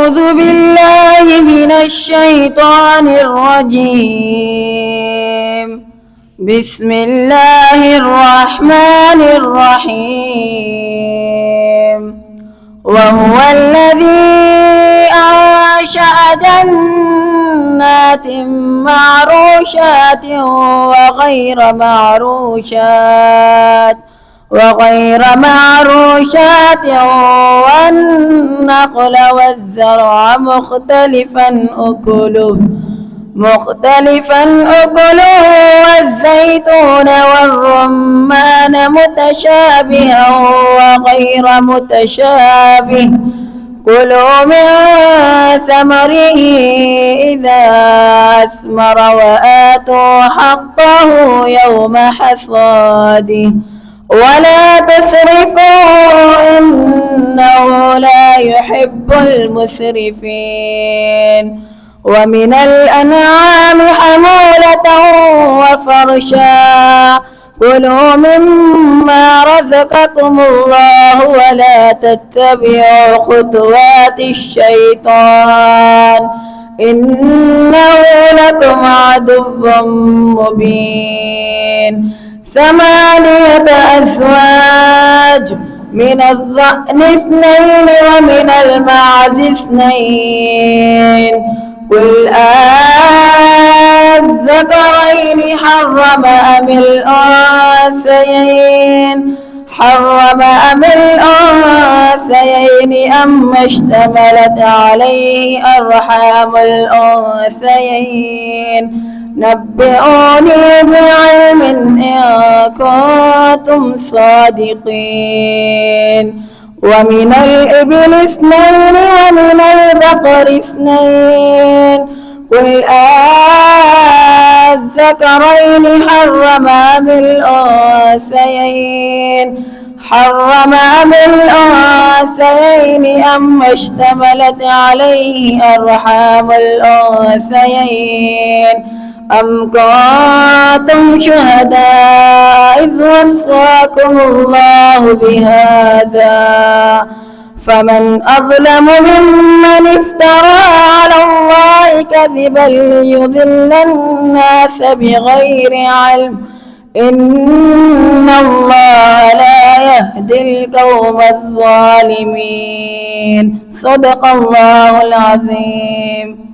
أعوذ بالله من الشيطان الرجيم. بسم الله الرحمن الرحيم. وهو الذي أنشأ جنات معروشات وغير معروشات والنخل والزرع مختلفا أكله والزيتون والرمان متشابها وغير متشابه. كلوا من ثمره إذا أثمر وآتوا حقه يوم حصاده ولا تسرفوا إنه لا يحب المسرفين. ومن الأنعام حمولة وفرشا كلوا مما رزقكم الله ولا تتبعوا خطوات الشيطان إنه لكم عدو مبين. 8 أزواج من الضأن 2 ومن المعز 2. قل الذكرين حرم أم الأنثيين أم اشتملت عليه أرحام الأنثيين. نبئوني بعلم إن كنتم صادقين. ومن الإبل 2 ومن البقر 2. قل الذكرين حرم أم الأنثيين أم اشتملت عليه أرحام الأنثيين. أم كنتم شهداء إذ وصاكم الله بهذا فمن أظلم ممن افترى على الله كذبا ليضل الناس بغير علم إن الله لا يهدي القوم الظالمين. صدق الله العظيم.